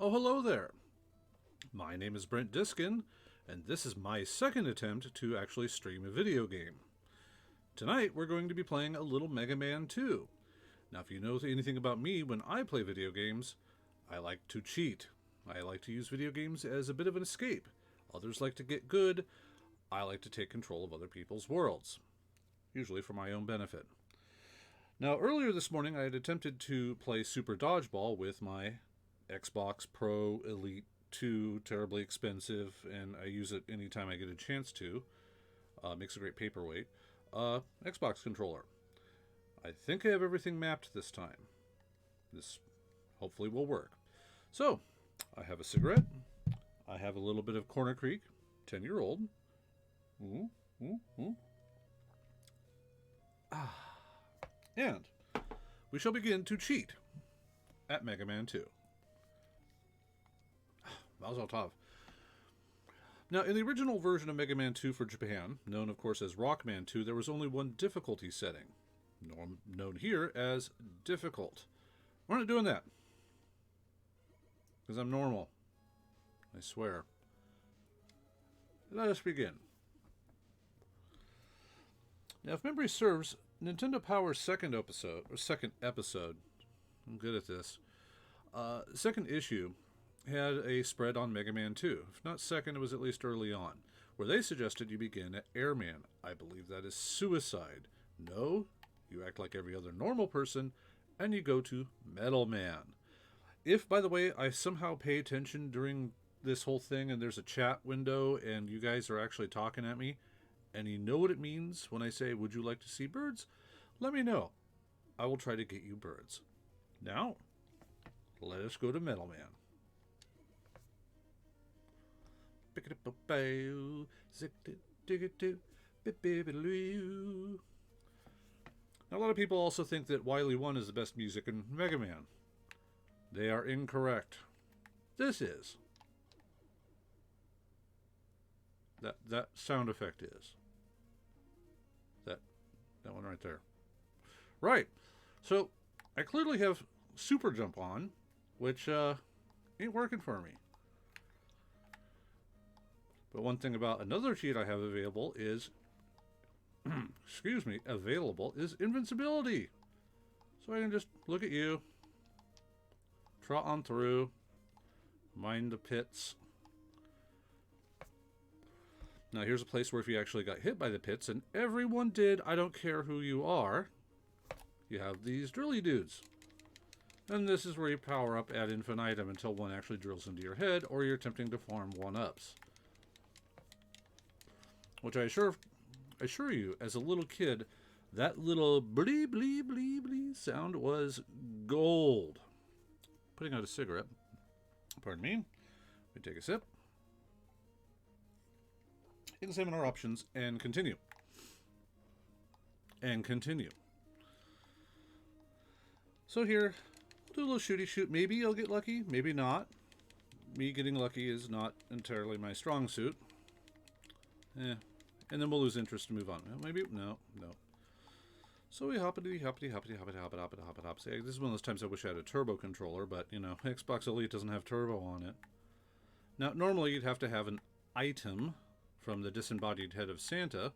Oh, hello there. My name is Brent Diskin, and this is my second attempt to actually stream a video game. Tonight, we're going to be playing a little Mega Man 2. Now, if you know anything about me, when I play video games, I like to cheat. I like to use video games as a bit of an escape. Others like to get good. I like to take control of other people's worlds, usually for my own benefit. Now, earlier this morning, I had attempted to play Super Dodgeball with my Xbox Pro Elite 2, terribly expensive, and I use it anytime I get a chance to. Makes a great paperweight. Xbox controller. I think I have everything mapped this time. This hopefully will work. So, I have a cigarette. I have a little bit of Corner Creek, 10-year-old. And we shall begin to cheat at Mega Man 2. Mazel tov. Now, in the original version of Mega Man 2 for Japan, known of course as Rockman 2, there was only one difficulty setting, known here as difficult. We're not doing that, because I'm normal. I swear. Let us begin. Now, if memory serves, Nintendo Power's second episode, I'm good at this, second issue, had a spread on Mega Man 2. If not second, it was at least early on, where they suggested you begin at Airman. I believe that is suicide. No, you act like every other normal person, and you go to Metal Man. If, by the way, I somehow pay attention during this whole thing and there's a chat window and you guys are actually talking at me, and you know what it means when I say, would you like to see birds? Let me know. I will try to get you birds. Now, let us go to Metal Man. Now, a lot of people also think that Wily 1 is the best music in Mega Man. They are incorrect. This is. That sound effect is. That one right there. Right. So, I clearly have Super Jump on, which ain't working for me. But one thing about another cheat I have available is, is invincibility. So I can just look at you, trot on through, mind the pits. Now here's a place where if you actually got hit by the pits, and everyone did, I don't care who you are, you have these drilly dudes. And this is where you power up ad infinitum until one actually drills into your head, or you're attempting to farm one-ups. Which I assure you, as a little kid, that little blee blee blee blee sound was gold. Putting out a cigarette. Pardon me. Let me take a sip. Examine our options and continue. And continue. So here, we'll do a little shooty shoot. Maybe I'll get lucky, maybe not. Me getting lucky is not entirely my strong suit. And then we'll lose interest and move on. Well, maybe, no. So we hoppity. See, this is one of those times I wish I had a turbo controller, but, you know, Xbox Elite doesn't have turbo on it. Now, normally you'd have to have an item from the disembodied head of Santa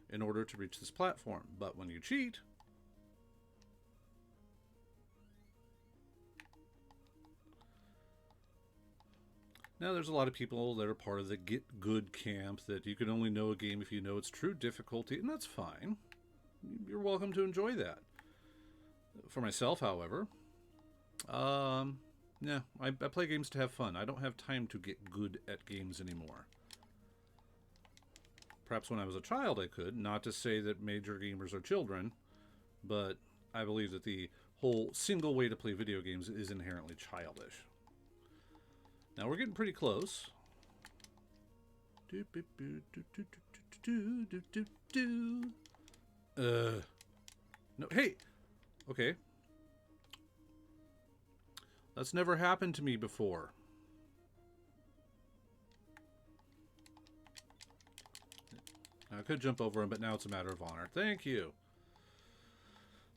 in order to reach this platform. But when you cheat, now, there's a lot of people that are part of the Get Good camp that you can only know a game if you know its true difficulty, and that's fine. You're welcome to enjoy that. For myself, however, I play games to have fun. I don't have time to get good at games anymore. Perhaps when I was a child I could, not to say that major gamers are children, but I believe that the whole single way to play video games is inherently childish. Now we're getting pretty close. No, hey! Okay. That's never happened to me before. I could jump over him, but now it's a matter of honor. Thank you.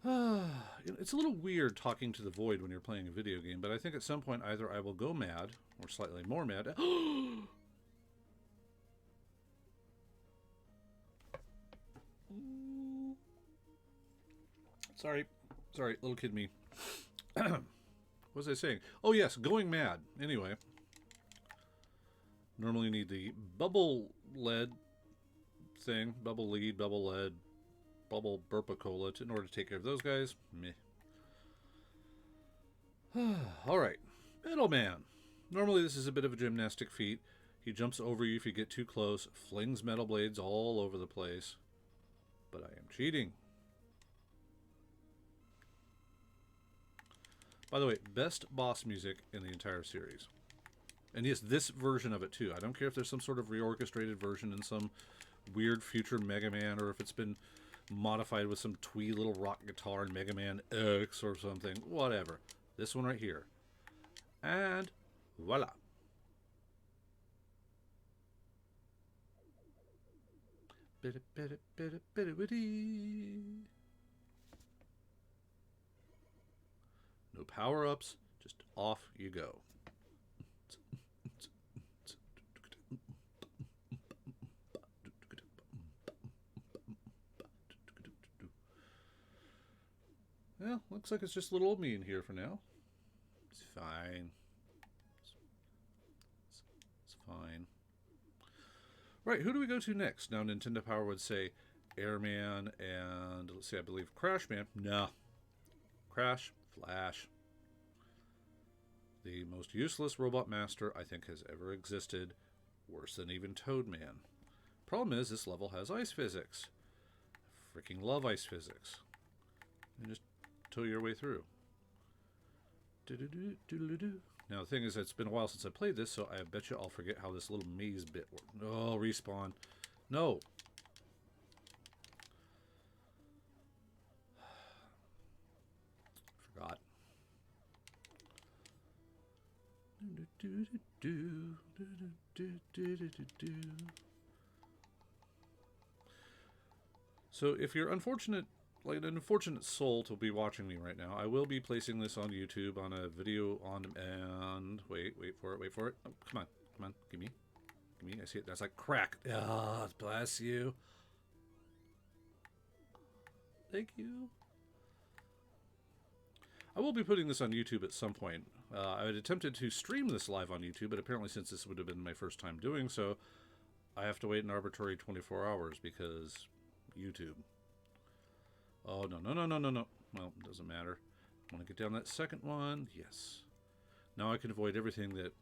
It's a little weird talking to the void when you're playing a video game, but I think at some point either I will go mad, or slightly more mad. Sorry, little kid me. What was I saying? Oh yes, going mad. Anyway, normally need the bubble lead thing, bubble lead, bubble lead, bubble burpacola in order to take care of those guys. Meh. Alright, Middleman. Normally this is a bit of a gymnastic feat. He jumps over you if you get too close, flings metal blades all over the place. But I am cheating. By the way, best boss music in the entire series. And yes, this version of it too. I don't care if there's some sort of reorchestrated version in some weird future Mega Man, or if it's been modified with some twee little rock guitar in Mega Man X or something. Whatever. This one right here. And voila. No power-ups, just off you go. Well, looks like it's just little old me in here for now. It's fine. It's fine. Right, who do we go to next? Now, Nintendo Power would say Airman and, let's see, I believe Crash Man. No. Crash, Flash. The most useless robot master I think has ever existed. Worse than even Toadman. Problem is, this level has ice physics. I freaking love ice physics. You just tow your way through. Now the thing is, it's been a while since I played this, so I bet you I'll forget how this little maze bit works. Oh, respawn. No. Forgot. So if you're unfortunate, like an unfortunate soul to be watching me right now, I will be placing this on YouTube on a video on demand. Wait for it. Oh, come on, give me. I see it. That's like crack. Ah, bless you. Thank you. I will be putting this on YouTube at some point. I had attempted to stream this live on YouTube, but apparently since this would have been my first time doing so, I have to wait an arbitrary 24 hours because YouTube. Oh, no. Well, it doesn't matter. I want to get down that second one. Yes. Now I can avoid everything that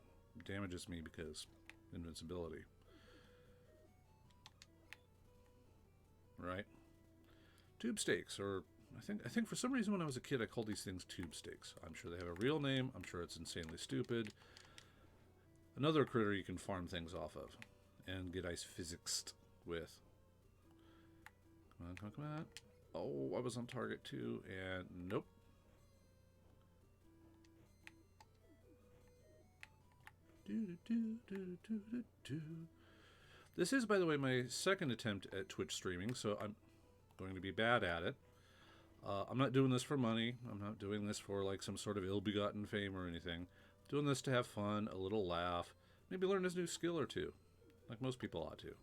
damages me because invincibility. Right? Tube stakes, or I think for some reason when I was a kid I called these things tube stakes. I'm sure they have a real name. I'm sure it's insanely stupid. Another critter you can farm things off of and get ice physicsed with. Come on. Oh, I was on target too, and nope. This is, by the way, my second attempt at Twitch streaming, so I'm going to be bad at it. I'm not doing this for money. I'm not doing this for like some sort of ill-begotten fame or anything. I'm doing this to have fun, a little laugh, maybe learn a new skill or two, like most people ought to.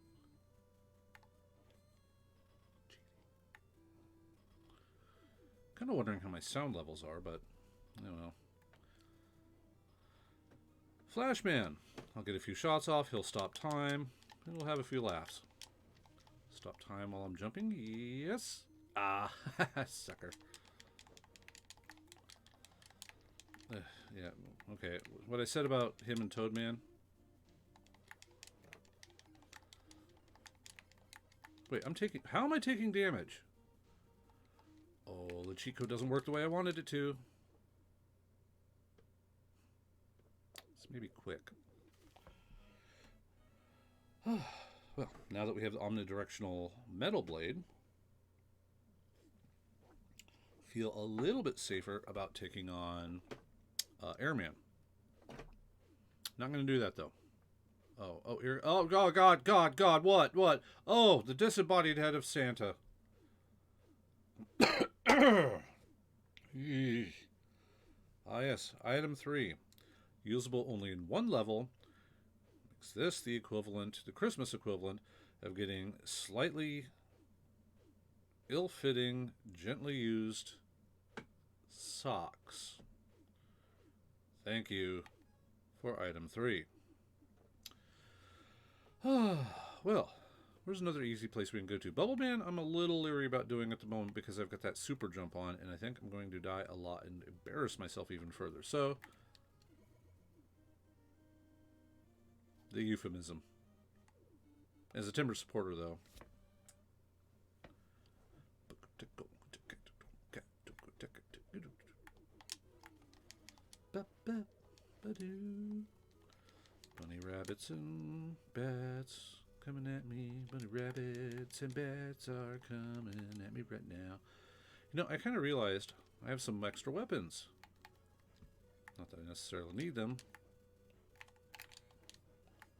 Kind of wondering how my sound levels are, but I don't know. Flashman. I'll get a few shots off. He'll stop time, and we'll have a few laughs. Stop time while I'm jumping. Yes. Ah, sucker. Yeah, okay. What I said about him and Toadman. Wait, how am I taking damage? Oh, the cheat code doesn't work the way I wanted it to. Let's maybe quick. Well, now that we have the omnidirectional metal blade, feel a little bit safer about taking on Airman. Not going to do that though. Oh, here. Oh, God, what? Oh, the disembodied head of Santa. Eesh. Ah, yes. Item 3. Usable only in one level. Makes this the equivalent, the Christmas equivalent, of getting slightly ill-fitting, gently used socks. Thank you for item 3. Well, where's another easy place we can go to? Bubble Man, I'm a little leery about doing at the moment because I've got that super jump on, and I think I'm going to die a lot and embarrass myself even further. So, the euphemism. As a timber supporter, though. Bunny rabbits and bats coming at me. Bunny rabbits and bats are coming at me right now. You know, I kind of realized I have some extra weapons. Not that I necessarily need them.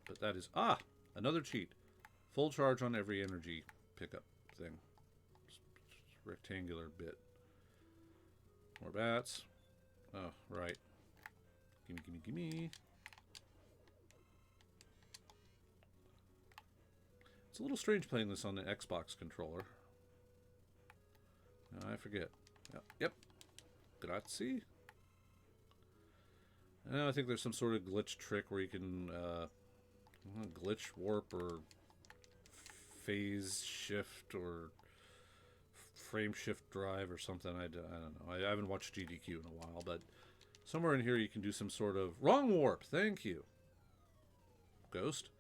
But that is... Ah! Another cheat. Full charge on every energy pickup thing. Just rectangular bit. More bats. Oh, right. Gimme, gimme, gimme. It's a little strange playing this on the Xbox controller. No, I forget. Yep. Grazie. I think there's some sort of glitch trick where you can glitch warp or phase shift or frame shift drive or something. I don't know. I haven't watched GDQ in a while, but somewhere in here you can do some sort of wrong warp. Thank you, Ghost.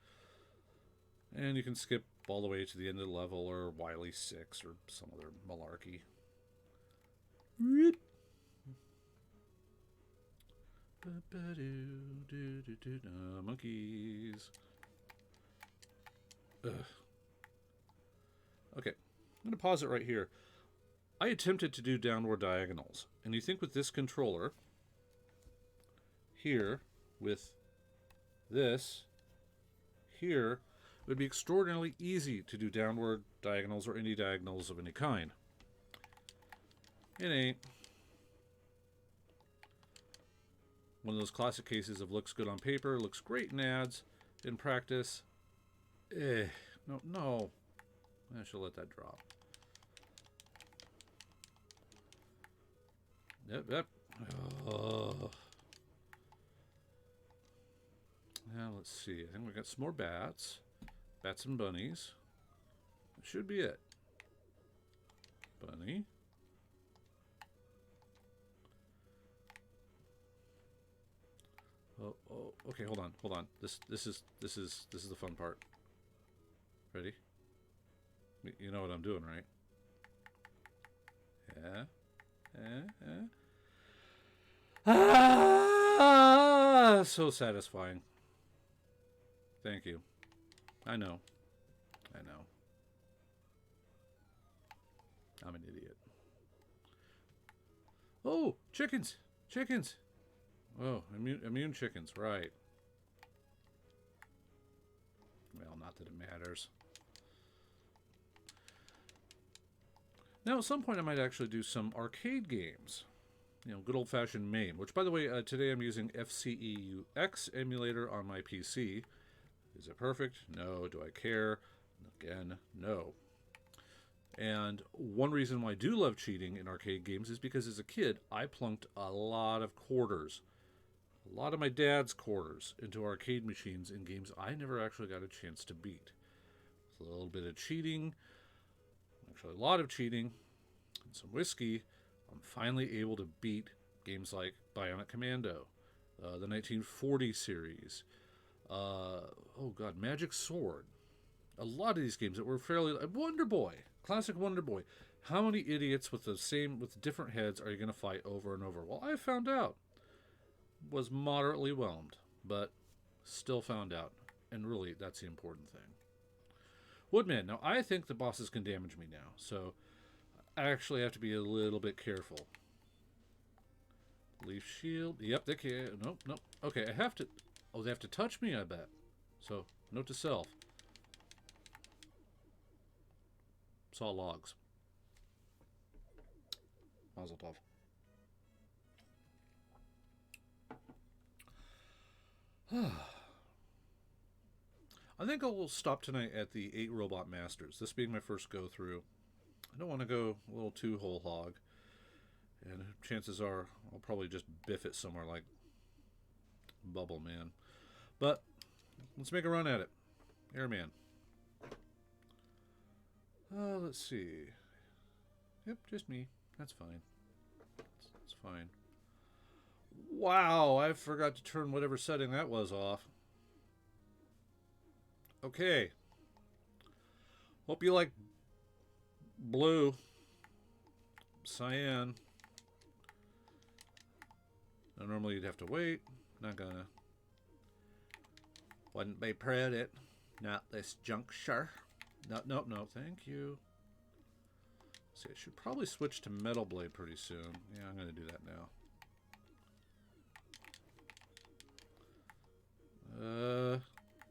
And you can skip all the way to the end of the level or Wily 6 or some other malarkey. Monkeys. Ugh. Okay, I'm going to pause it right here. I attempted to do downward diagonals, and you think with this controller, here, with this, here, it would be extraordinarily easy to do downward diagonals or any diagonals of any kind. It ain't. One of those classic cases of looks good on paper, looks great in ads, in practice, no. I should let that drop. Yep. Oh. Now let's see. I think we got some more bats. Bats and bunnies. That should be it. Bunny. Oh, okay, hold on. This is the fun part. Ready? You know what I'm doing, right? Yeah. Ah, so satisfying. Thank you. I know. I'm an idiot. Oh, chickens. Oh, immune chickens, right. Well, not that it matters. Now, at some point, I might actually do some arcade games. You know, good old-fashioned MAME. Which, by the way, today I'm using FCEUX emulator on my PC. Is it perfect? No. Do I care? Again, no. And one reason why I do love cheating in arcade games is because as a kid, I plunked a lot of quarters. A lot of my dad's quarters into arcade machines in games I never actually got a chance to beat. A little bit of cheating, actually a lot of cheating, and some whiskey. I'm finally able to beat games like Bionic Commando, the 1940 series, Magic Sword. A lot of these games that were fairly... Wonder Boy, classic Wonder Boy. How many idiots with different heads are you going to fight over and over? Well, I found out. Was moderately whelmed, but still found out. And really, that's the important thing. Woodman. Now, I think the bosses can damage me now, so I actually have to be a little bit careful. Leaf shield. Yep, they can. Nope. Okay, I have to... Oh, they have to touch me, I bet. So, note to self. Saw logs. Mazel tov. I think I will stop tonight at the 8 Robot Masters, this being my first go through. I don't want to go a little too whole hog, and chances are I'll probably just biff it somewhere like Bubble Man. But let's make a run at it. Airman. Let's see. Yep, just me. That's fine. That's fine. Wow, I forgot to turn whatever setting that was off. Okay. Hope you like blue. Cyan. Now, normally you'd have to wait. Not gonna. Wouldn't be proud not this juncture. No, no, no, thank you. See, I should probably switch to Metal Blade pretty soon. Yeah, I'm gonna do that now.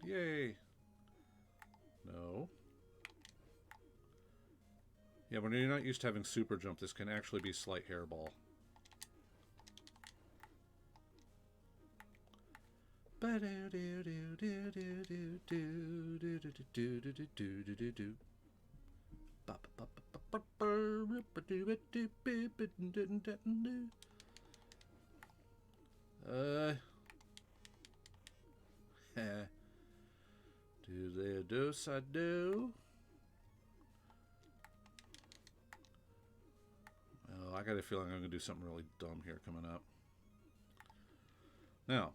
Yay. No. Yeah, when you're not used to having super jump, this can actually be slight hairball. Do they dose I do? Oh, I got a feeling I'm gonna do something really dumb here coming up. Now,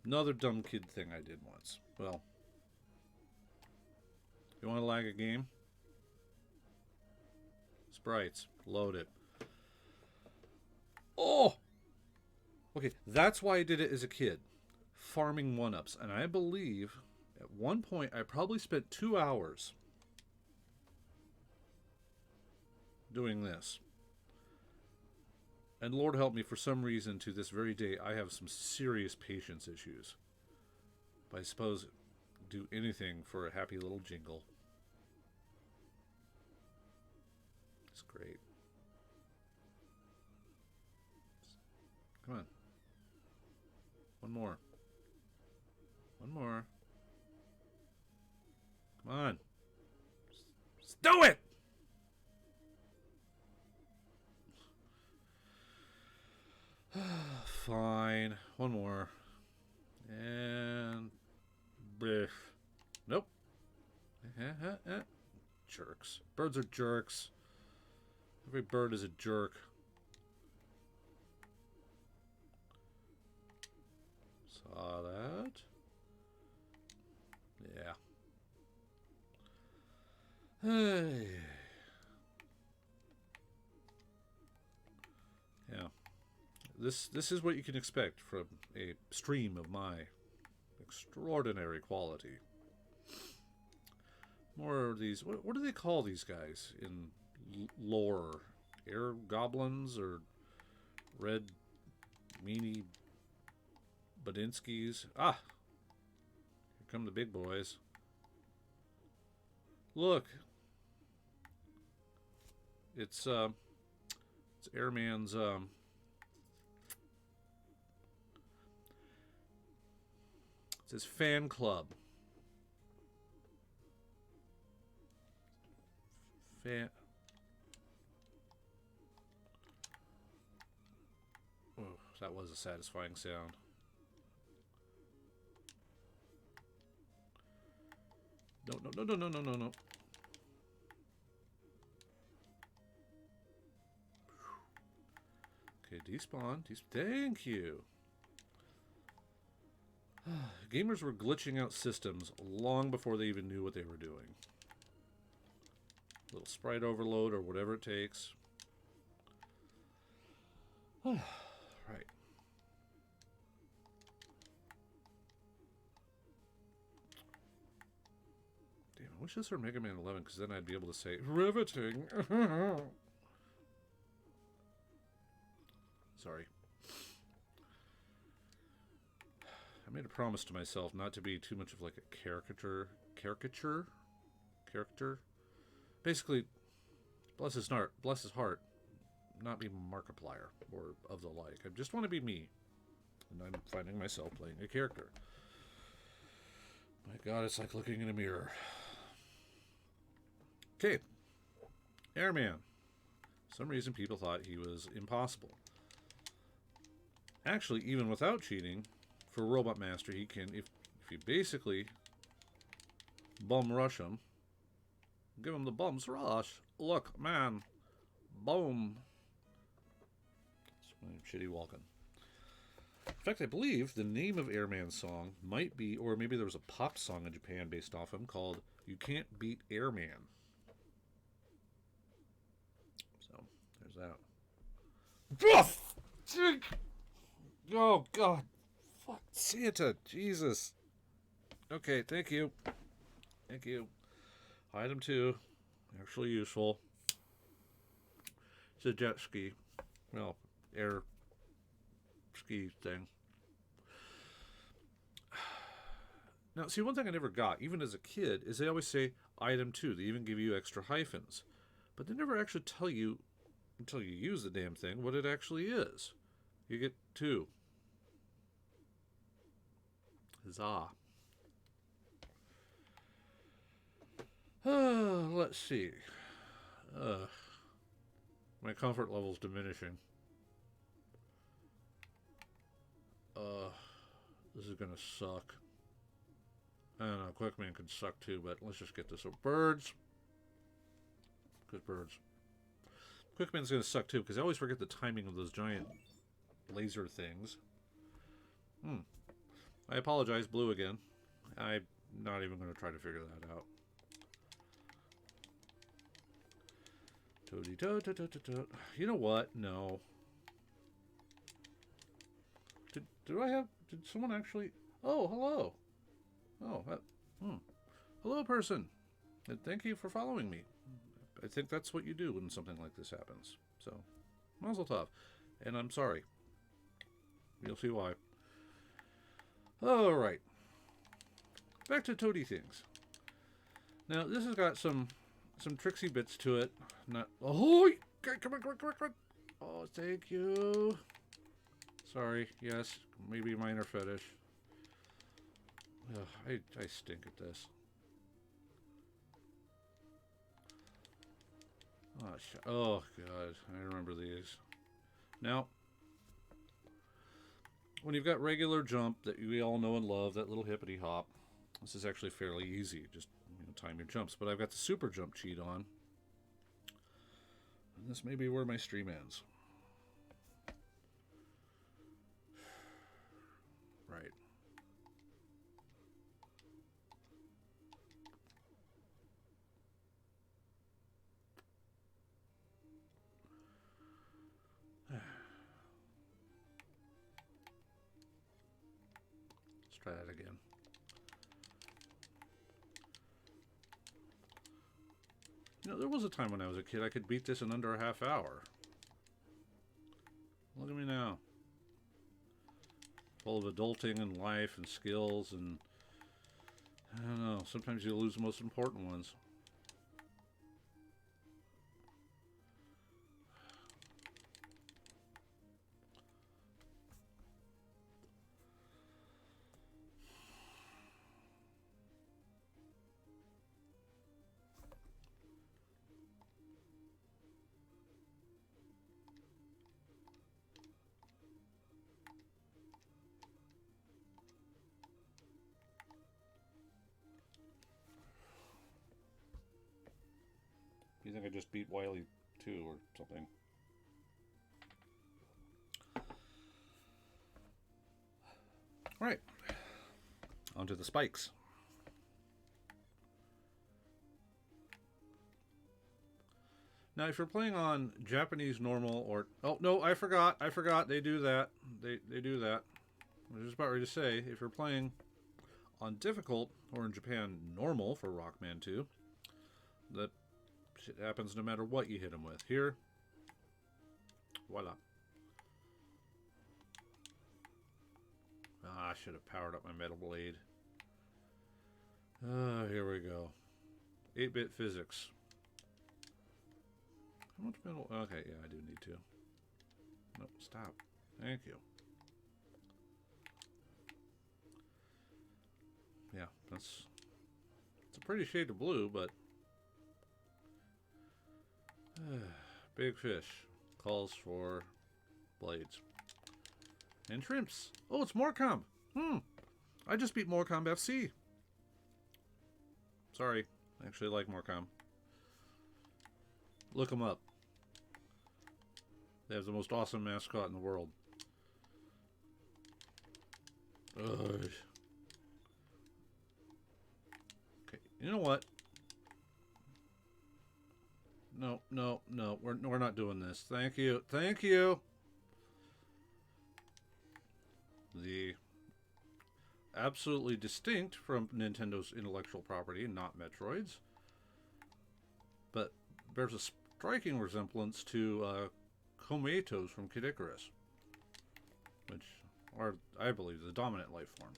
another dumb kid thing I did once. Well, you want to lag a game? Sprites, load it. Oh! Okay, that's why I did it as a kid. Farming 1-ups. And I believe at one point I probably spent 2 hours doing this. And Lord help me, for some reason, to this very day, I have some serious patience issues. But I suppose do anything for a happy little jingle. It's great. Come on. One more. One more. Come on. Just do it! Fine. One more. And... Blech. Nope. Jerks. Birds are jerks. Every bird is a jerk. Saw that. Yeah. Hey. Yeah. This is what you can expect from a stream of my extraordinary quality. More of these. What do they call these guys in lore? Air goblins or red meanie Badinskis? Ah, here come the big boys. Look, it's Airman's it's his fan club. Fan. Oh, that was a satisfying sound. No, no, no, no, no, no, no, no. Okay, despawn. Thank you. Gamers were glitching out systems long before they even knew what they were doing. Little sprite overload or whatever it takes. Right. Damn, I wish this were Mega Man 11, because then I'd be able to say, riveting. Sorry. I made a promise to myself not to be too much of like a caricature. Basically, bless his heart, not be Markiplier or of the like. I just want to be me. And I'm finding myself playing a character. My God, it's like looking in a mirror. Okay. Airman. For some reason people thought he was impossible. Actually, even without cheating, for Robot Master, he can, if you basically bum rush him, give him the bums rush. Look, man. Boom. It's shitty walking. In fact, I believe the name of Airman's song might be, or maybe there was a pop song in Japan based off him called You Can't Beat Airman. So, there's that. Oh, God. Fuck. Santa. Jesus. Okay, thank you. Thank you. Item 2. Actually useful. It's a jet ski. Well, air ski thing. Now, see, one thing I never got, even as a kid, is they always say item 2. They even give you extra hyphens. But they never actually tell you, until you use the damn thing, what it actually is. You get 2. Huzzah. Let's see. My comfort level's diminishing. This is gonna suck. I don't know, Quickman can suck too, but let's just get this over. Birds. Good birds. Quickman's gonna suck too, because I always forget the timing of those giant laser things. I apologize, blue again. I'm not even gonna try to figure that out. Toady toad, toad, toad, toad, toad. You know what? No. Did someone actually... Oh, hello. Oh, hello, person. And thank you for following me. I think that's what you do when something like this happens. So, mazel tov. And I'm sorry. You'll see why. Alright. Back to toady things. Now, this has got some tricksy bits to it. Not... Oh! Come on. Oh, thank you. Sorry. Yes. Maybe minor fetish. Ugh, I stink at this. Oh, God. I remember these. Now, when you've got regular jump that we all know and love, that little hippity hop, this is actually fairly easy. Just time your jumps. But I've got the super jump cheat on. And this may be where my stream ends. Right. Let's try that again. You know, there was a time when I was a kid I could beat this in under a half hour. Look at me now. Full of adulting and life and skills and... I don't know, sometimes you lose the most important ones. You think I just beat Wily 2 or something? Alright. Onto the spikes. Now, if you're playing on Japanese normal or... Oh, no, I forgot. They do that. They do that. I was just about ready to say, if you're playing on difficult, or in Japan normal for Rockman 2, that shit happens no matter what you hit him with. Here, voila. Ah, I should have powered up my metal blade. Here we go. 8-bit physics. How much metal? Okay, yeah, I do need to. No, stop. Thank you. It's a pretty shade of blue, but big fish calls for blades and shrimps. Oh, it's Morecombe. I just beat Morecombe FC. Sorry, I actually like Morecombe. Look them up. They have the most awesome mascot in the world. Okay, you know what? No, no, no. We're not doing this. Thank you. Thank you. The absolutely distinct from Nintendo's intellectual property, not Metroid's, but bears a striking resemblance to Komato's from Kid Icarus, which are, I believe, the dominant life form.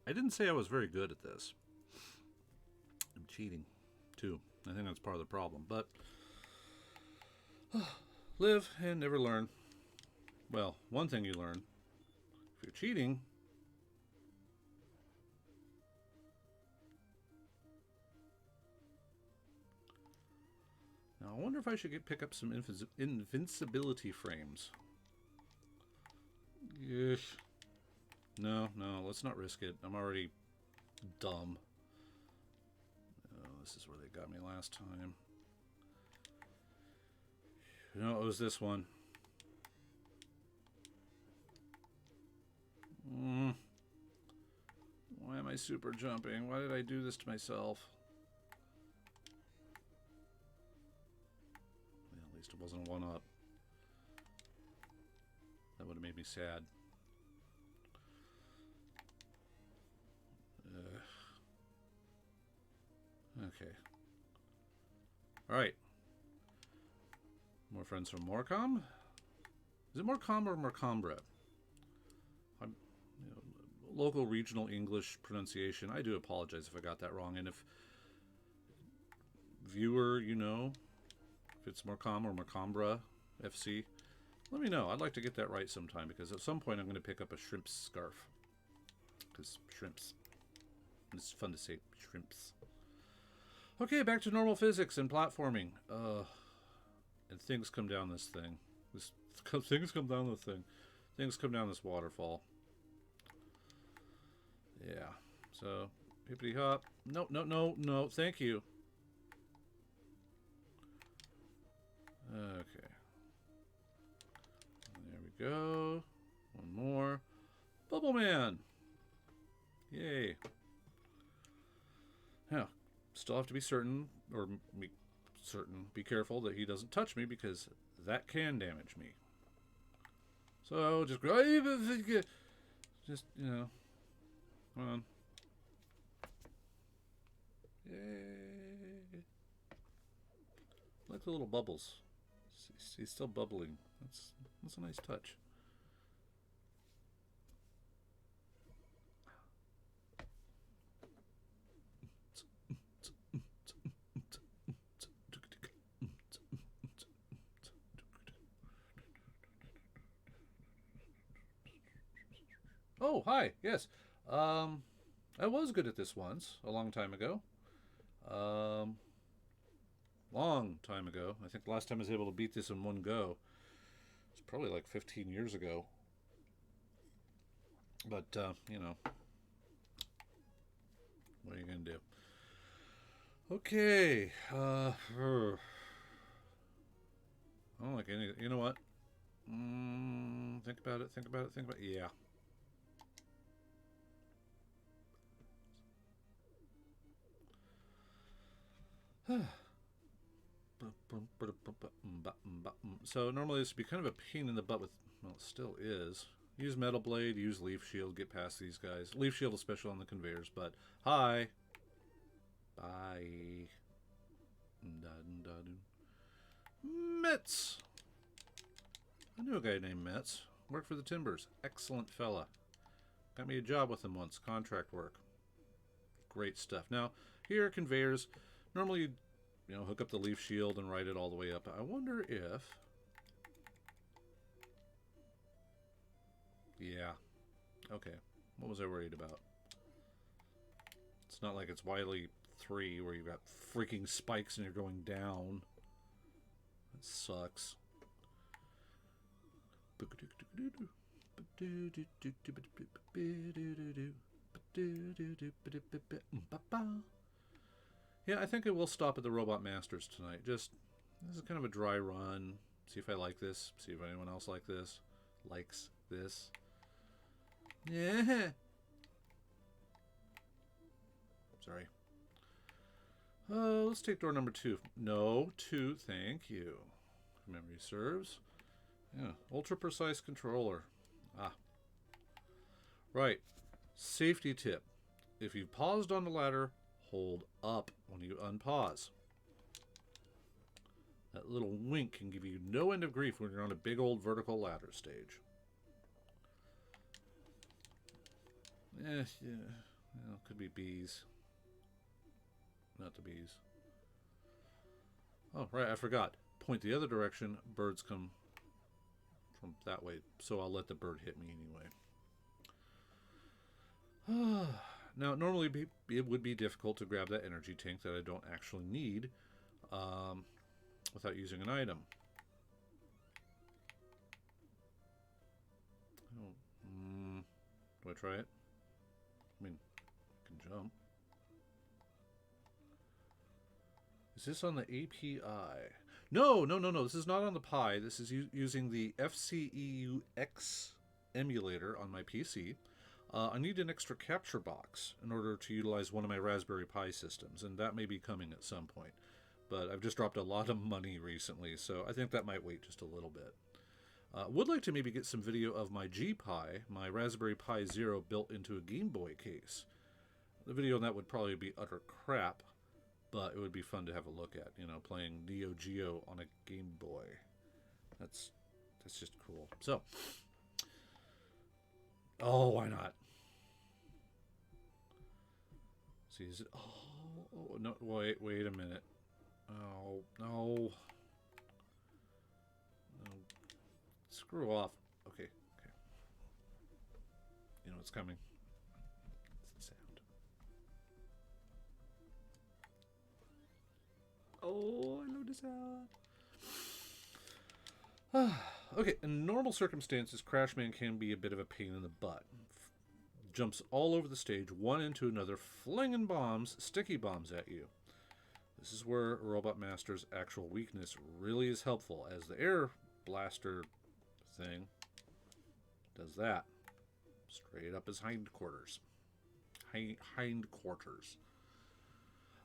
I didn't say I was very good at this. I'm cheating, too. I think that's part of the problem. But live and never learn. Well, one thing you learn, if you're cheating, now I wonder if I should pick up some invincibility frames. Yes. No, let's not risk it. I'm already dumb. Oh, this is where they got me last time. No, it was this one. Why am I super jumping? Why did I do this to myself? Well, at least it wasn't a one-up. That would have made me sad. Okay. Alright. More friends from Morecombe? Is it Morecombe or Morecombe? Local regional English pronunciation. I do apologize if I got that wrong. And if viewer, you know, if it's Morecombe or Morecombe FC, let me know. I'd like to get that right sometime, because at some point I'm going to pick up a shrimp scarf. Because shrimps. It's fun to say shrimps. Okay, back to normal physics and platforming. And things come down this thing. Things come down the thing. Things come down this waterfall. Yeah. So, hippity hop. No, no, no, no. Thank you. Okay. There we go. One more. Bubble Man. Yay. Now, still have to be certain, or be careful that he doesn't touch me, because that can damage me. So, just, you know, come on. Yay. I like the little bubbles. He's still bubbling. That's a nice touch. Oh, hi. Yes. I was good at this once, a long time ago. Long time ago. I think the last time I was able to beat this in one go, it's probably like 15 years ago. But, you know, what are you going to do? Okay. I don't like any, you know what? Think about it, think about it, think about it. Yeah. So normally this would be kind of a pain in the butt with, well, it still is. Use Metal Blade, use Leaf Shield, get past these guys. Leaf Shield is special on the conveyors, but hi. Bye. Metz. I knew a guy named Metz. Worked for the Timbers. Excellent fella. Got me a job with him once. Contract work. Great stuff. Now, here are conveyors. Normally, you know, hook up the leaf shield and ride it all the way up. I wonder if... Yeah. Okay. What was I worried about? It's not like it's Wily 3 where you've got freaking spikes and you're going down. That sucks. Yeah, I think I will stop at the Robot Masters tonight. Just, this is kind of a dry run. See if I like this. See if anyone else likes this. Yeah. Sorry. Let's take door number 2. No, 2, thank you. If memory serves. Yeah, ultra precise controller. Ah. Right. Safety tip. If you've paused on the ladder, hold up when you unpause. That little wink can give you no end of grief when you're on a big old vertical ladder stage. Yeah. Well, could be bees. Not the bees. Oh, right, I forgot. Point the other direction, birds come from that way, so I'll let the bird hit me anyway. Now, normally it would be difficult to grab that energy tank that I don't actually need without using an item. Oh, do I try it? I mean, I can jump. Is this on the API? No. This is not on the Pi. This is using the FCEUX emulator on my PC. I need an extra capture box in order to utilize one of my Raspberry Pi systems, and that may be coming at some point. But I've just dropped a lot of money recently, so I think that might wait just a little bit. Would like to maybe get some video of my G-Pi, my Raspberry Pi Zero built into a Game Boy case. The video on that would probably be utter crap, but it would be fun to have a look at, you know, playing Neo Geo on a Game Boy. That's just cool. So, oh, why not? See, is it? Oh no! Wait a minute. Oh no! Screw off. Okay. You know what's coming. It's the sound. Oh, I love the sound. Okay, in normal circumstances, Crashman can be a bit of a pain in the butt. Jumps all over the stage, one into another, flinging bombs, sticky bombs at you. This is where Robot Master's actual weakness really is helpful, as the air blaster thing does that. Straight up his hindquarters. Hindquarters.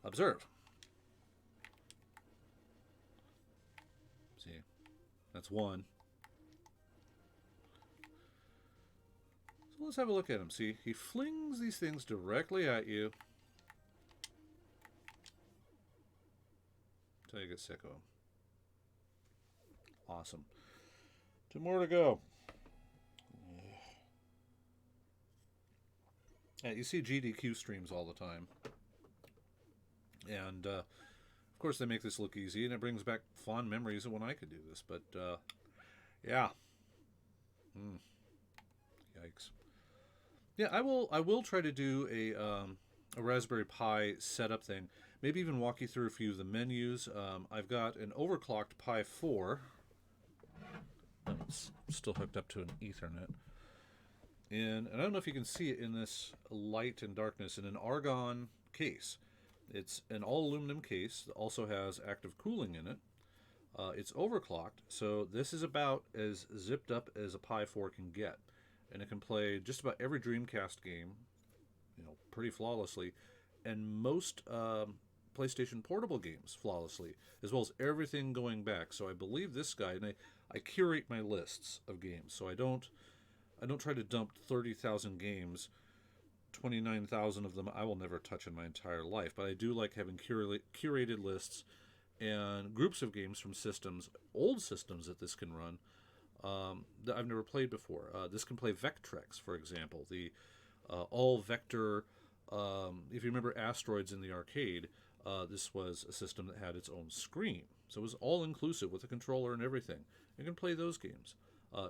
Observe. See, that's one. So let's have a look at him. See, he flings these things directly at you until you get sick of them. Awesome. 2 more to go. Yeah, you see GDQ streams all the time. And, of course, they make this look easy, and it brings back fond memories of when I could do this. But, yeah. Yikes. Yeah, I will try to do a Raspberry Pi setup thing. Maybe even walk you through a few of the menus. I've got an overclocked Pi 4. It's still hooked up to an Ethernet. And I don't know if you can see it in this light and darkness, in an argon case. It's an all-aluminum case that also has active cooling in it. It's overclocked, so this is about as zipped up as a Pi 4 can get. And it can play just about every Dreamcast game, you know, pretty flawlessly, and most PlayStation Portable games flawlessly, as well as everything going back. So I believe this guy, and I curate my lists of games, so I don't try to dump 30,000 games. 29,000 of them I will never touch in my entire life, but I do like having curated lists and groups of games from systems, old systems that this can run, that I've never played before. This can play Vectrex, for example, the all-vector, if you remember Asteroids in the arcade, This was a system that had its own screen, so it was all inclusive with a controller and everything. You can play those games.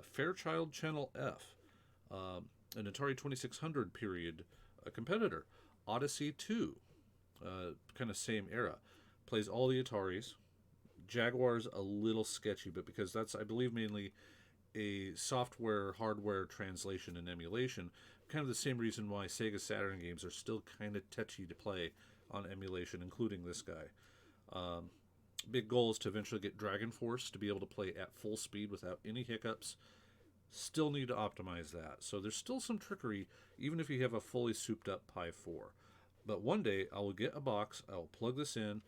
Fairchild Channel F, an Atari 2600 period competitor. Odyssey 2, kind of same era. Plays all the Ataris. Jaguar's a little sketchy, but because that's, I believe, mainly a software hardware translation and emulation, kind of the same reason why Sega Saturn games are still kind of touchy to play on emulation, including this guy. Big goal is to eventually get Dragon Force to be able to play at full speed without any hiccups. Still need to optimize that. So there's still some trickery, even if you have a fully souped up Pi 4. But one day I will get a box, I'll plug this in,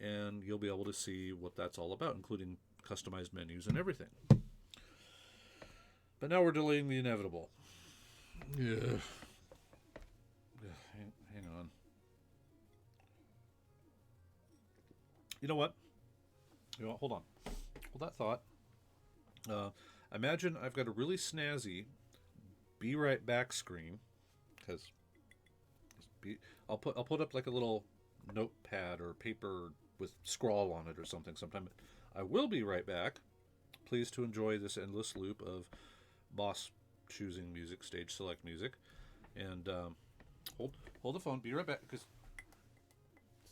and you'll be able to see what that's all about, including customized menus and everything. But now we're delaying the inevitable. Yeah. Hang on. You know what? Hold on. Hold that thought. Imagine I've got a really snazzy "Be Right Back" screen, because I'll put up like a little notepad or paper with scrawl on it or something sometime. I will be right back. Pleased to enjoy this endless loop of boss choosing music, stage select music, and hold the phone. Be right back, because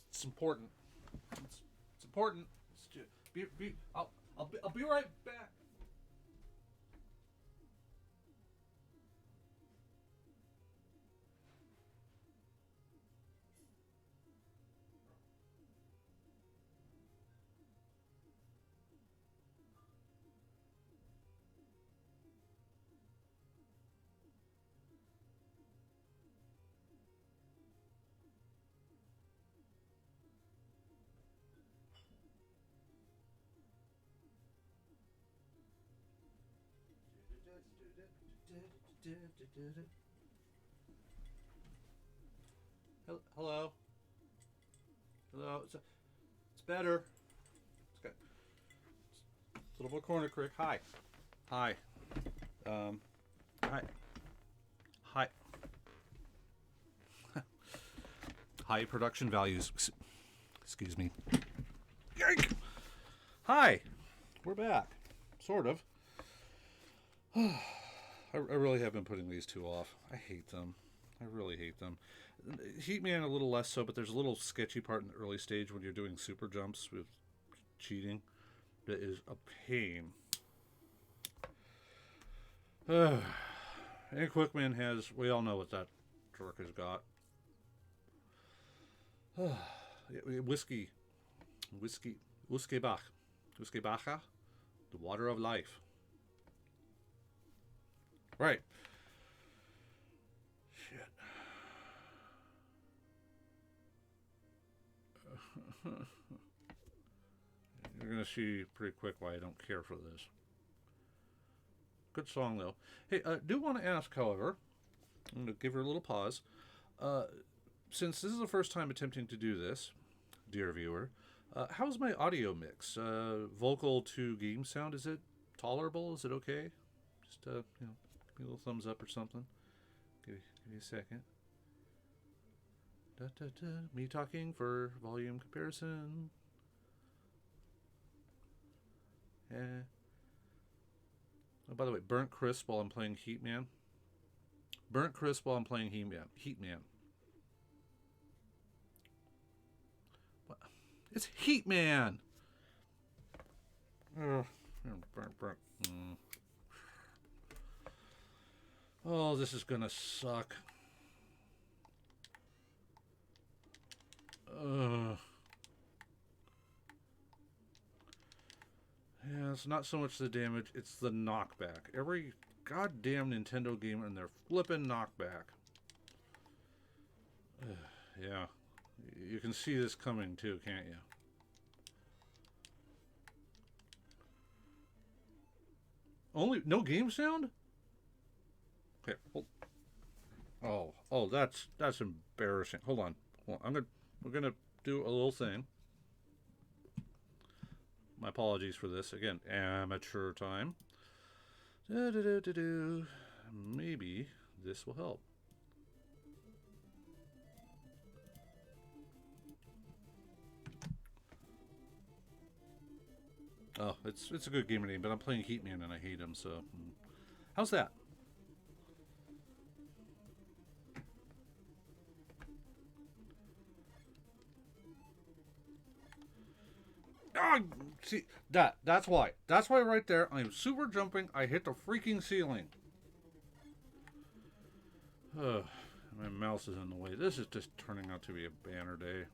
it's important. It's important. I'll be right back. Hello. Hello. It's better. It's got a little more corner crick. Hi. Hi. Hi. Hi. High production values. Excuse me. Yike. Hi. We're back. Sort of. I really have been putting these two off. I hate them. I really hate them. Heatman a little less so, but there's a little sketchy part in the early stage when you're doing super jumps with cheating that is a pain. And Quickman has, we all know what that jerk has got. Whiskey Bach, the water of life. Right. Shit. You're going to see pretty quick why I don't care for this. Good song, though. Hey, do want to ask, however, I'm going to give her a little pause. Since this is the first time attempting to do this, dear viewer, how's my audio mix? Vocal to game sound, is it tolerable? Is it okay? Just, give me a little thumbs up or something. Give me a second. Me talking for volume comparison. Yeah. Oh, by the way, burnt crisp while I'm playing Heatman. Burnt crisp while I'm playing Heatman. What? It's Heatman! Burnt. Oh, this is gonna suck. Yeah, it's not so much the damage, it's the knockback. Every goddamn Nintendo game and their flippin' knockback. Yeah. You can see this coming too, can't you? No game sound? Okay. Oh, that's embarrassing. Hold on. We're gonna do a little thing. My apologies for this. Again, amateur time. Maybe this will help. Oh, it's a good gamer name, but I'm playing Heatman and I hate him, so... How's that? Ah, see, that's why. That's why right there, I'm super jumping, I hit the freaking ceiling. Ugh, my mouse is in the way. This is just turning out to be a banner day.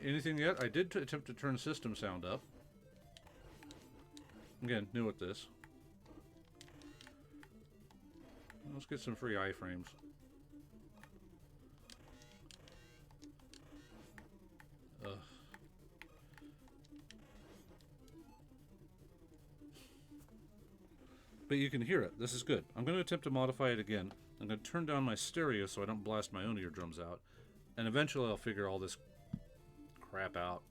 Anything yet? I did attempt to turn system sound up. Again, new at this. Let's get some free iframes. Ugh. But you can hear it. This is good. I'm going to attempt to modify it again. I'm going to turn down my stereo so I don't blast my own eardrums out. And eventually I'll figure all this crap out.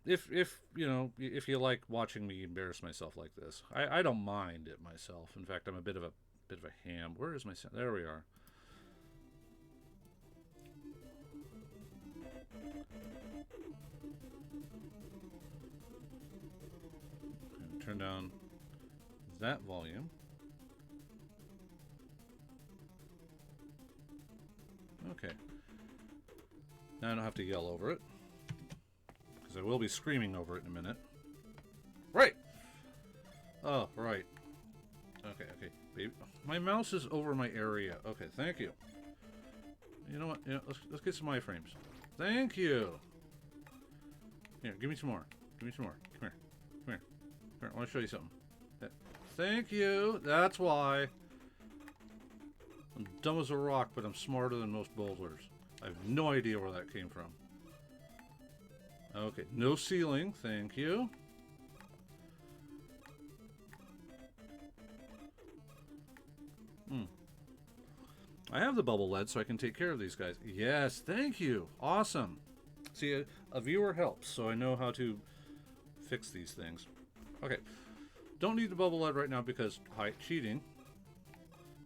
If you know, if you like watching me embarrass myself like this, I don't mind it myself. In fact, I'm a bit of a ham. Where is my sound? There we are. Turn down that volume. Okay. Now I don't have to yell over it, because I will be screaming over it in a minute. Right! Oh, right. Okay, okay. Baby. My mouse is over my area. Okay, thank you. You know what? Yeah, let's get some iframes. Thank you! Here, give me some more. Give me some more. Come here. Come here. Come here. I want to show you something. Thank you! That's why. I'm dumb as a rock, but I'm smarter than most boulders. I have no idea where that came from. Okay, no ceiling, thank you. I have the bubble lead so I can take care of these guys. Yes, thank you. Awesome. See, a viewer helps, so I know how to fix these things. Okay, don't need the bubble lead right now because height cheating.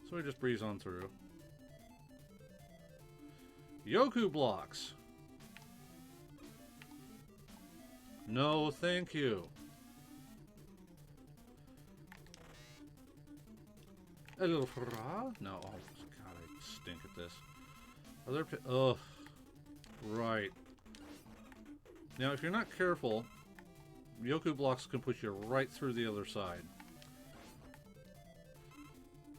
So we just breeze on through. Yoku blocks. No, thank you. A little no. Oh, God, I stink at this. Are there? Oh, right. Now, if you're not careful, Yoku blocks can put you right through the other side.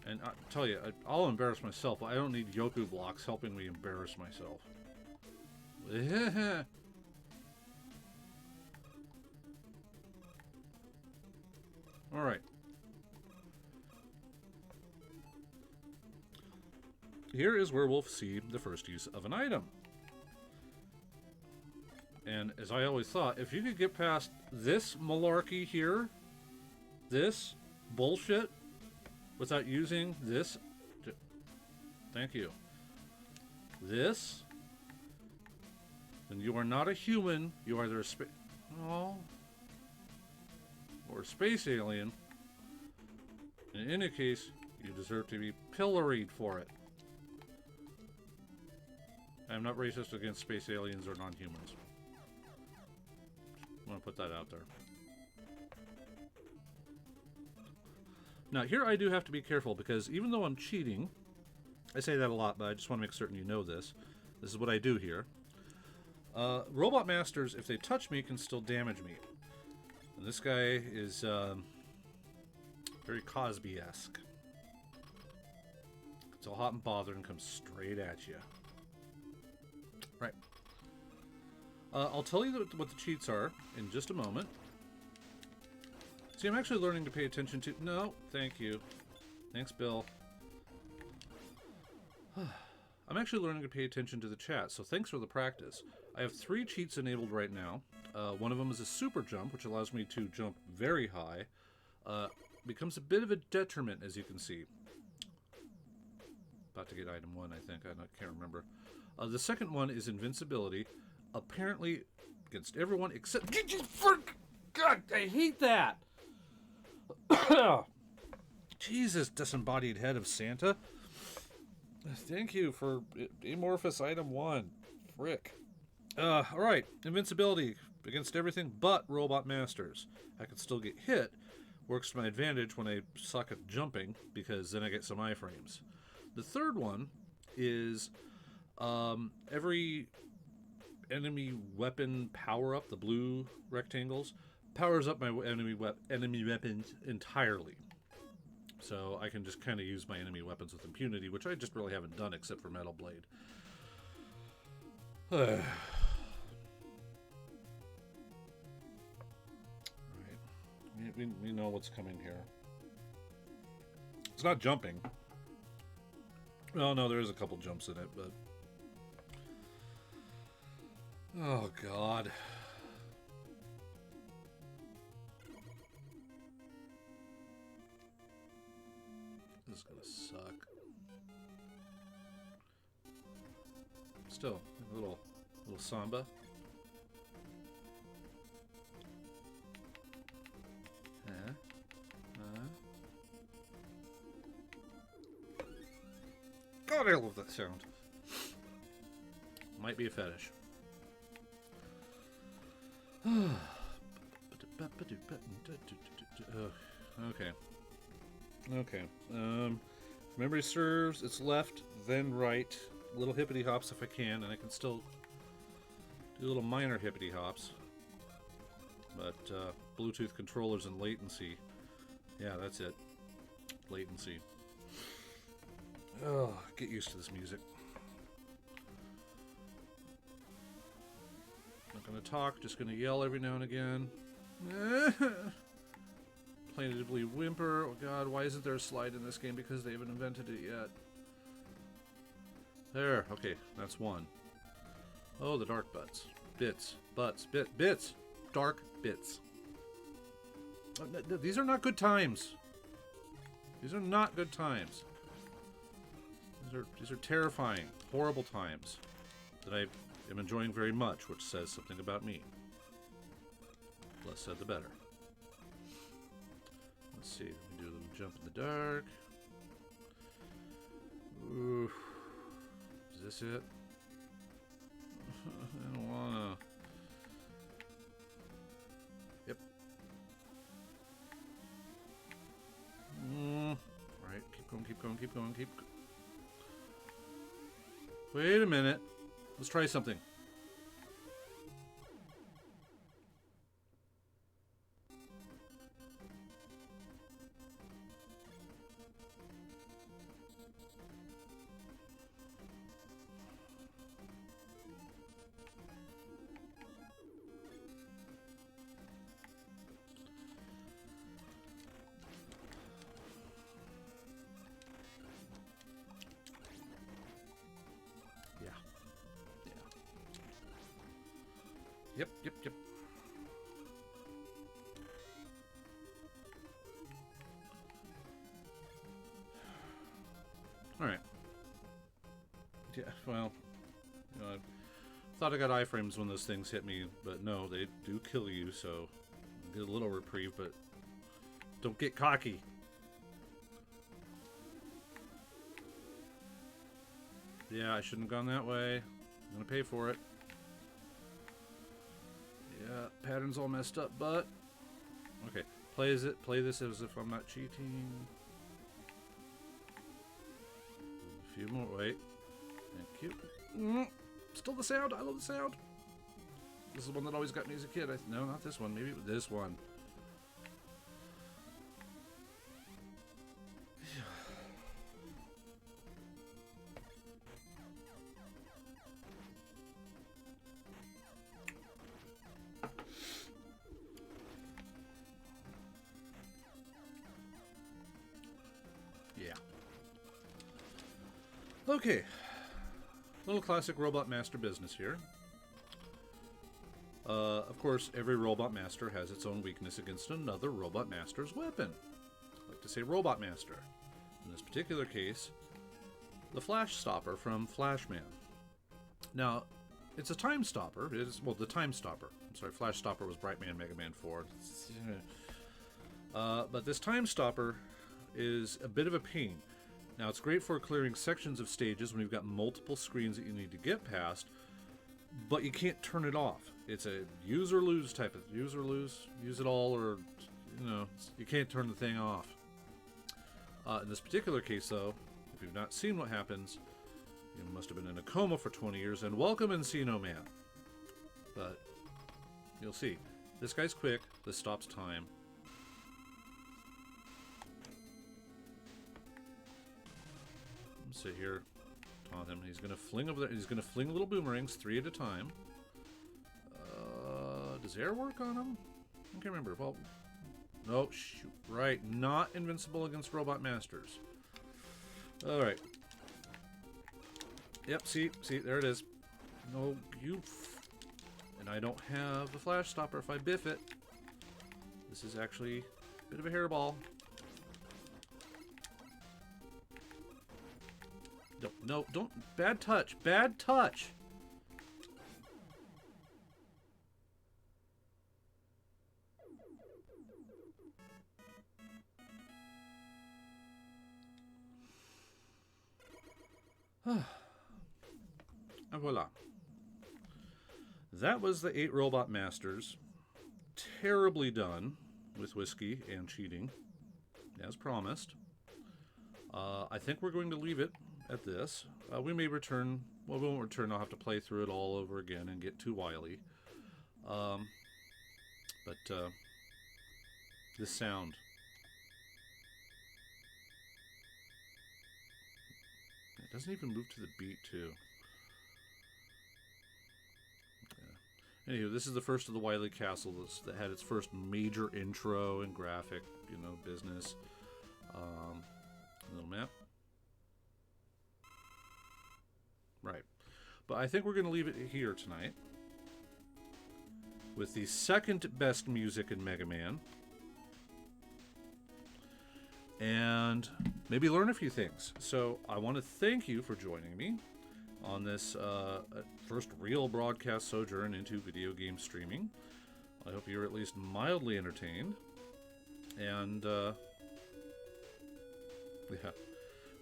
And I tell you, I'll embarrass myself. I don't need Yoku blocks helping me embarrass myself. Alright. Here is where we'll see the first use of an item. And as I always thought, if you could get past this malarkey here, this bullshit, without using this, thank you, this, then you are not a human. You are either a or a space alien. In any case, you deserve to be pilloried for it. I'm not racist against space aliens or non-humans. I want to put that out there. Now, here I do have to be careful because even though I'm cheating, I say that a lot, but I just want to make certain you know this. This is what I do here. Robot Masters, if they touch me, can still damage me. And this guy is very Cosby-esque. It's all hot and bothered and comes straight at you. Right. I'll tell you what the cheats are in just a moment. See, I'm actually learning to pay attention to... No, thank you. Thanks, Bill. I'm actually learning to pay attention to the chat, so thanks for the practice. I have 3 cheats enabled right now. One of them is a super jump, which allows me to jump very high. Becomes a bit of a detriment, as you can see. About to get item 1, I think. I can't remember. The second one is invincibility. Apparently, against everyone except... God, I hate that! Jesus, disembodied head of Santa. Thank you for amorphous item 1. Frick. Alright. Invincibility against everything but robot masters. I can still get hit. Works to my advantage when I suck at jumping, because then I get some iframes. The third one is every enemy weapon power-up, the blue rectangles, powers up my enemy weapons entirely. So I can just kind of use my enemy weapons with impunity, which I just really haven't done except for Metal Blade. Alright. We know what's coming here. It's not jumping. Well, no, there is a couple jumps in it, but... Oh, God. This is gonna suck. Still, a little samba. God, I love that sound. Might be a fetish. Okay. Okay. If memory serves, it's left, then right. Little hippity hops if I can, and I can still do little minor hippity hops. But Bluetooth controllers and latency. Yeah, that's it. Latency. Oh, get used to this music. Not gonna talk, just gonna yell every now and again. Plaintively whimper. Oh god, why isn't there a slide in this game? Because they haven't invented it yet. There, okay, that's one. Oh, the dark butts. Bits. Bits! Dark bits. These are not good times. These are not good times. These are terrifying, horrible times that I am enjoying very much, which says something about me. Less said, the better. Let's see. Let me do a little jump in the dark. Ooh. Is this it? I don't wanna. Yep. Right. Keep going. Wait a minute. Let's try something. Yep. Alright. Yeah, well, you know, I thought I got iframes when those things hit me, but no, they do kill you, so get a little reprieve, but don't get cocky. Yeah, I shouldn't have gone that way. I'm gonna pay for it. Yeah, pattern's all messed up, but okay. Play this as if I'm not cheating. A few more. Wait. Thank you. Still the sound. I love the sound. This is the one that always got me as a kid. No, not this one. Maybe this one. Okay, little classic Robot Master business here. Of course, every Robot Master has its own weakness against another Robot Master's weapon. I like to say Robot Master. In this particular case, the Flash Stopper from Flashman. Now, it's a time stopper. It is, well, the Time Stopper. I'm sorry, Flash Stopper was Brightman, Mega Man 4. But this Time Stopper is a bit of a pain. Now, it's great for clearing sections of stages when you've got multiple screens that you need to get past, but you can't turn it off. It's a use or lose type of use or lose, use it all, or, you know, you can't turn the thing off. In this particular case, though, if you've not seen what happens, you must have been in a coma for 20 years, and welcome Encino Man. But you'll see. This guy's quick. This stops time. Sit here, taunt him. He's gonna fling over there. He's gonna fling little boomerangs, 3 at a time. Does air work on him? I can't remember. Well, no, shoot. Right, not invincible against robot masters. All right. Yep. See, there it is. No, you. And I don't have a flash stopper if I biff it. This is actually a bit of a hairball. No, don't. Bad touch. Bad touch. And voila. That was the 8 Robot Masters. Terribly done with whiskey and cheating, as promised. I think we're going to leave it at this. We may return. Well, we won't return. I'll have to play through it all over again and get too wily. This sound. It doesn't even move to the beat, too. Yeah. Anywho, this is the first of the Wily Castle that had its first major intro and graphic, business. Little map. Right. But I think we're going to leave it here tonight with the second best music in Mega Man. And maybe learn a few things. So I want to thank you for joining me on this first real broadcast sojourn into video game streaming. I hope you're at least mildly entertained. And, yeah.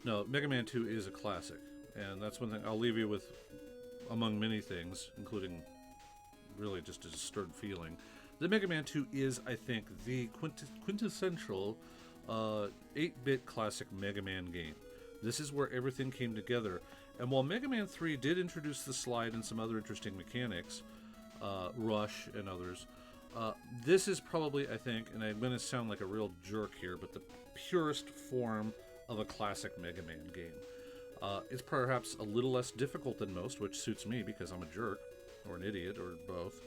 No, Mega Man 2 is a classic. And that's one thing I'll leave you with, among many things, including really just a disturbed feeling. The Mega Man 2 is, I think, the quintessential 8-bit classic Mega Man game. This is where everything came together. And while Mega Man 3 did introduce the slide and some other interesting mechanics, Rush and others, this is probably, I think, and I'm going to sound like a real jerk here, but the purest form of a classic Mega Man game. It's perhaps a little less difficult than most, which suits me because I'm a jerk, or an idiot, or both,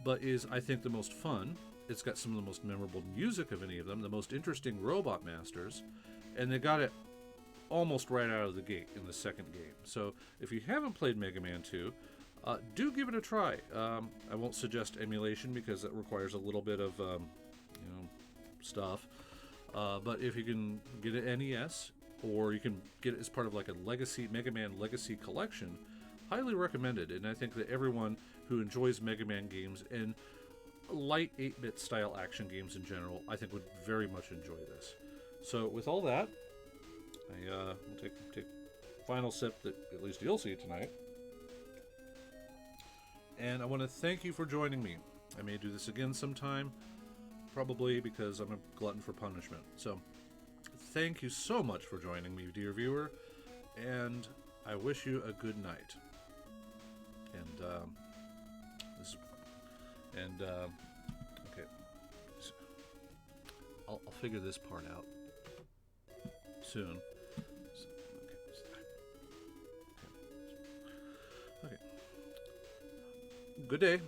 but is, I think, the most fun. It's got some of the most memorable music of any of them, the most interesting robot masters, and they got it almost right out of the gate in the second game. So if you haven't played Mega Man 2, do give it a try. I won't suggest emulation because it requires a little bit of stuff. But if you can get an NES, or you can get it as part of like a legacy Mega Man Legacy collection, highly recommended. And I think that everyone who enjoys Mega Man games and light 8-bit style action games in general, I think would very much enjoy this. So with all that, I will take final sip that at least you'll see tonight. And I want to thank you for joining me. I may do this again sometime, probably because I'm a glutton for punishment. So thank you so much for joining me, dear viewer, and I wish you a good night. Okay, I'll figure this part out soon. Okay. Good day.